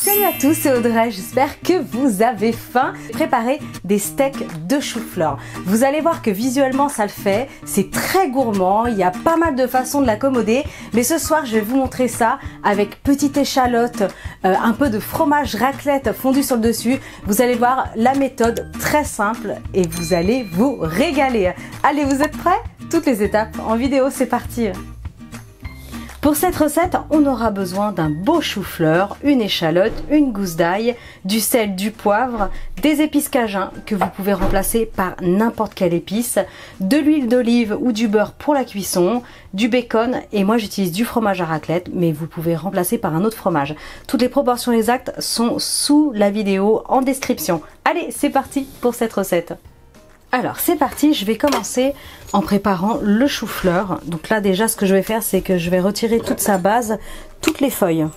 Salut à tous, c'est Audrey, j'espère que vous avez faim. Préparez des steaks de chou-fleur. Vous allez voir que visuellement ça le fait, c'est très gourmand, il y a pas mal de façons de l'accommoder. Mais ce soir je vais vous montrer ça avec petite échalote, un peu de fromage raclette fondu sur le dessus. Vous allez voir la méthode très simple et vous allez vous régaler. Allez, vous êtes prêts? Toutes les étapes en vidéo, c'est parti. Pour cette recette, on aura besoin d'un beau chou-fleur, une échalote, une gousse d'ail, du sel, du poivre, des épices cajun que vous pouvez remplacer par n'importe quelle épice, de l'huile d'olive ou du beurre pour la cuisson, du bacon et moi j'utilise du fromage à raclette mais vous pouvez remplacer par un autre fromage. Toutes les proportions exactes sont sous la vidéo en description. Allez, c'est parti pour cette recette. Alors c'est parti, je vais commencer en préparant le chou-fleur. Donc là déjà ce que je vais faire c'est que je vais retirer toute sa base, toutes les feuilles.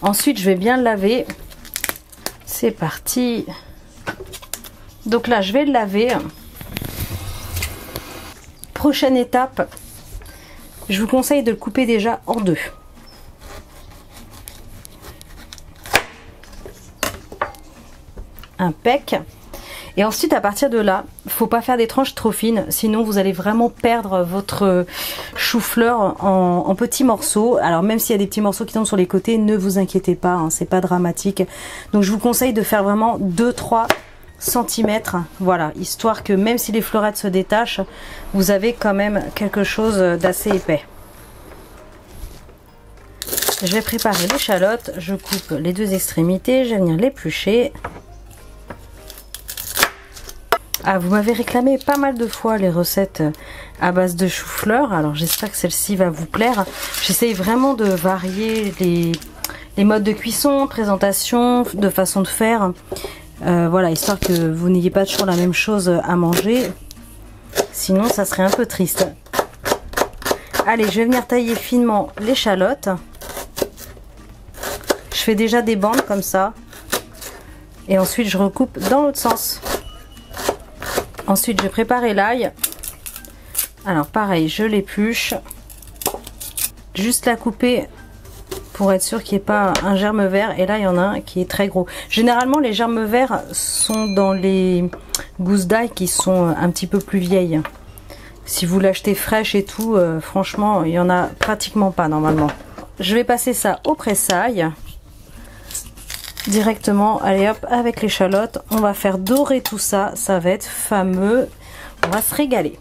Ensuite je vais bien le laver. C'est parti. Donc là je vais le laver. Prochaine étape, je vous conseille de le couper déjà en deux. Impec. Et ensuite à partir de là, il ne faut pas faire des tranches trop fines, sinon vous allez vraiment perdre votre chou-fleur en petits morceaux. Alors même s'il y a des petits morceaux qui tombent sur les côtés, ne vous inquiétez pas, hein, c'est pas dramatique. Donc je vous conseille de faire vraiment 2-3 cm, voilà, histoire que même si les fleurettes se détachent, vous avez quand même quelque chose d'assez épais. Je vais préparer l'échalote, je coupe les deux extrémités, je vais venir l'éplucher. Ah, vous m'avez réclamé pas mal de fois les recettes à base de chou-fleur, alors j'espère que celle-ci va vous plaire. J'essaye vraiment de varier les modes de cuisson, présentation, de façon de faire. Voilà, histoire que vous n'ayez pas toujours la même chose à manger. Sinon, ça serait un peu triste. Allez, je vais venir tailler finement l'échalote. Je fais déjà des bandes comme ça. Et ensuite, je recoupe dans l'autre sens. Ensuite, je vais préparer l'ail. Alors, pareil, je l'épluche. Juste la couper pour être sûr qu'il n'y ait pas un germe vert. Et là, il y en a un qui est très gros. Généralement, les germes verts sont dans les gousses d'ail qui sont un petit peu plus vieilles. Si vous l'achetez fraîche et tout, franchement, il n'y en a pratiquement pas normalement. Je vais passer ça au pressail. Directement, allez hop, avec l'échalote, on va faire dorer tout ça, ça va être fameux, on va se régaler.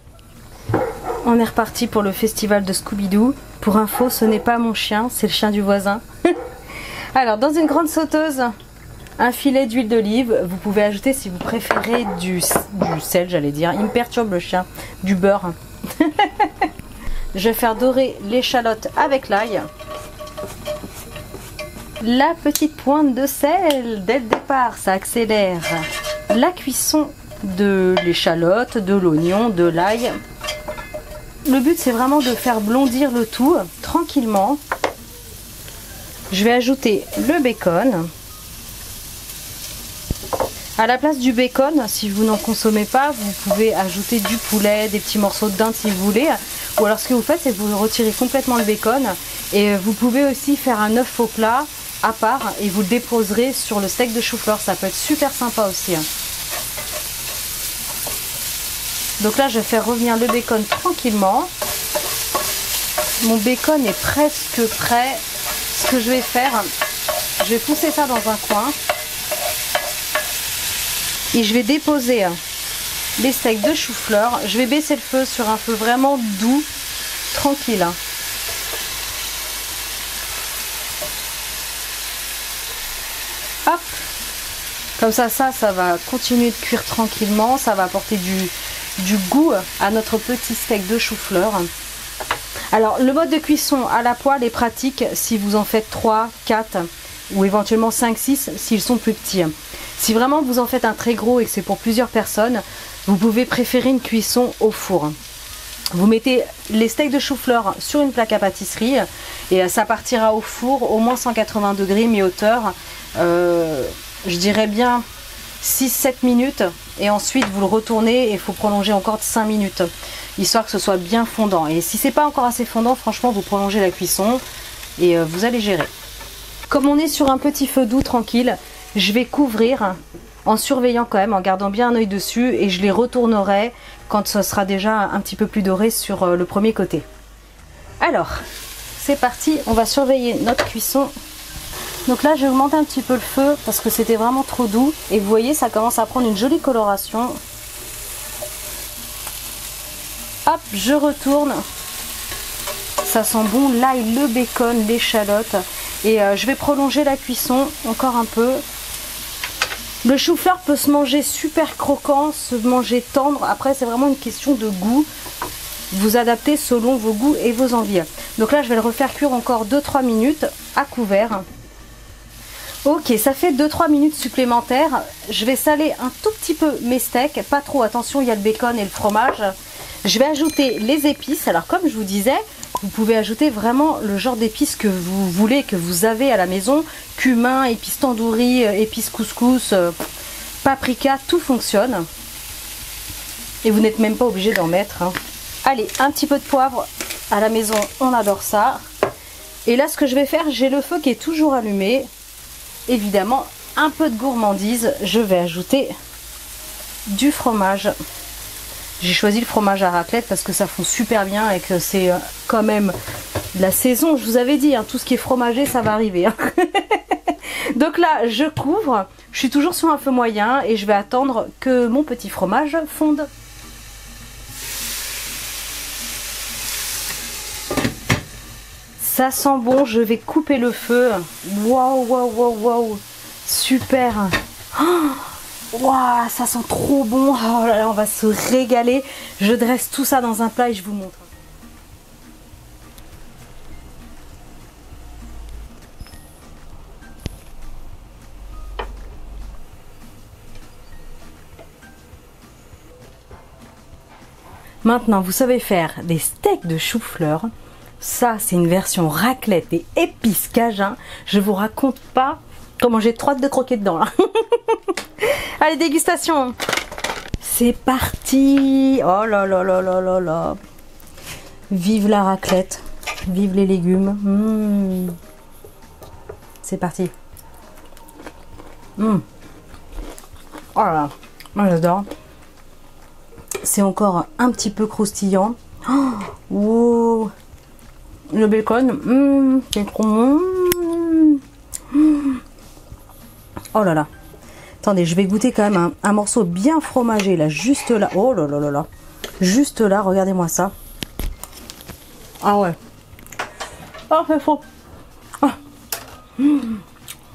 On est reparti pour le festival de Scooby-Doo. Pour info, ce n'est pas mon chien, c'est le chien du voisin. Alors, dans une grande sauteuse, un filet d'huile d'olive, vous pouvez ajouter si vous préférez du sel, j'allais dire, il me perturbe le chien, du beurre. Je vais faire dorer l'échalote avec l'ail. La petite pointe de sel dès le départ, ça accélère la cuisson de l'échalote, de l'oignon, de l'ail. Le but c'est vraiment de faire blondir le tout tranquillement. Je vais ajouter le bacon. À la place du bacon, si vous n'en consommez pas, vous pouvez ajouter du poulet, des petits morceaux de dinde si vous voulez. Ou alors ce que vous faites c'est que vous retirez complètement le bacon. Et vous pouvez aussi faire un œuf au plat à part et vous le déposerez sur le steak de chou-fleur, ça peut être super sympa aussi. Donc là je vais faire revenir le bacon tranquillement. Mon bacon est presque prêt. Ce que je vais faire, je vais pousser ça dans un coin et je vais déposer les steaks de chou-fleur. Je vais baisser le feu sur un feu vraiment doux, tranquille. Hop, comme ça va continuer de cuire tranquillement, ça va apporter du goût à notre petit steak de chou-fleur. Alors le mode de cuisson à la poêle est pratique si vous en faites 3, 4 ou éventuellement 5, 6 s'ils sont plus petits. Si vraiment vous en faites un très gros et que c'est pour plusieurs personnes, vous pouvez préférer une cuisson au four. Vous mettez les steaks de chou-fleur sur une plaque à pâtisserie et ça partira au four au moins 180 degrés mi-hauteur. Je dirais bien 6-7 minutes et ensuite vous le retournez et il faut prolonger encore de 5 minutes histoire que ce soit bien fondant. Et si c'est pas encore assez fondant, franchement vous prolongez la cuisson et vous allez gérer. Comme on est sur un petit feu doux tranquille, je vais couvrir en surveillant quand même, en gardant bien un œil dessus, et je les retournerai quand ce sera déjà un petit peu plus doré sur le premier côté. Alors, c'est parti, on va surveiller notre cuisson. Donc là, j'ai augmenté un petit peu le feu parce que c'était vraiment trop doux. Et vous voyez, ça commence à prendre une jolie coloration. Hop, je retourne. Ça sent bon l'ail, le bacon, l'échalote. Et je vais prolonger la cuisson encore un peu. Le chou-fleur peut se manger super croquant, se manger tendre. Après, c'est vraiment une question de goût. Vous adaptez selon vos goûts et vos envies. Donc là, je vais le refaire cuire encore 2-3 minutes à couvert. Ok, ça fait 2-3 minutes supplémentaires. Je vais saler un tout petit peu mes steaks. Pas trop, attention, il y a le bacon et le fromage. Je vais ajouter les épices. Alors comme je vous disais, vous pouvez ajouter vraiment le genre d'épices que vous voulez, que vous avez à la maison. Cumin, épices tandoori, épices couscous, paprika, tout fonctionne. Et vous n'êtes même pas obligé d'en mettre. Hein. Allez, un petit peu de poivre. À la maison, on adore ça. Et là, ce que je vais faire, j'ai le feu qui est toujours allumé. Évidemment, un peu de gourmandise. Je vais ajouter du fromage. J'ai choisi le fromage à raclette parce que ça fond super bien et que c'est quand même de la saison. Je vous avais dit, hein, tout ce qui est fromager, ça va arriver. Hein. Donc là, je couvre. Je suis toujours sur un feu moyen et je vais attendre que mon petit fromage fonde. Ça sent bon, je vais couper le feu. Waouh, waouh, waouh, waouh. Super. Oh, waouh, ça sent trop bon. Oh là là, on va se régaler. Je dresse tout ça dans un plat et je vous montre. Maintenant, vous savez faire des steaks de chou-fleur. Ça, c'est une version raclette et épices cajun. Je vous raconte pas comment j'ai trop hâte de croquer dedans là. Allez, dégustation. C'est parti. Oh là là là là là là. Vive la raclette. Vive les légumes. C'est parti. Oh là là. Moi j'adore. C'est encore un petit peu croustillant. Oh, wow. Le bacon, c'est trop bon. Oh là là. Attendez, je vais goûter quand même un morceau bien fromagé là, juste là. Oh là là là là. Juste là, regardez-moi ça. Ah ouais. Oh, c'est faux. Oh.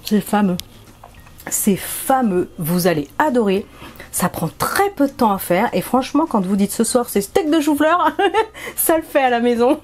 C'est fameux. C'est fameux. Vous allez adorer. Ça prend très peu de temps à faire et franchement quand vous dites ce soir c'est steak de chou-fleur, ça le fait à la maison.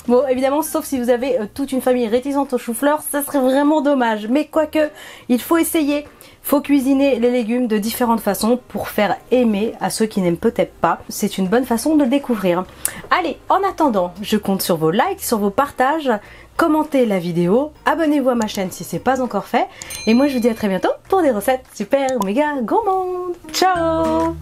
Bon évidemment sauf si vous avez toute une famille réticente au chou-fleur, ça serait vraiment dommage. Mais quoique, il faut essayer. Faut cuisiner les légumes de différentes façons pour faire aimer à ceux qui n'aiment peut-être pas. C'est une bonne façon de le découvrir. Allez, en attendant, je compte sur vos likes, sur vos partages. Commentez la vidéo, abonnez-vous à ma chaîne si ce n'est pas encore fait. Et moi je vous dis à très bientôt pour des recettes super méga gourmandes. Ciao.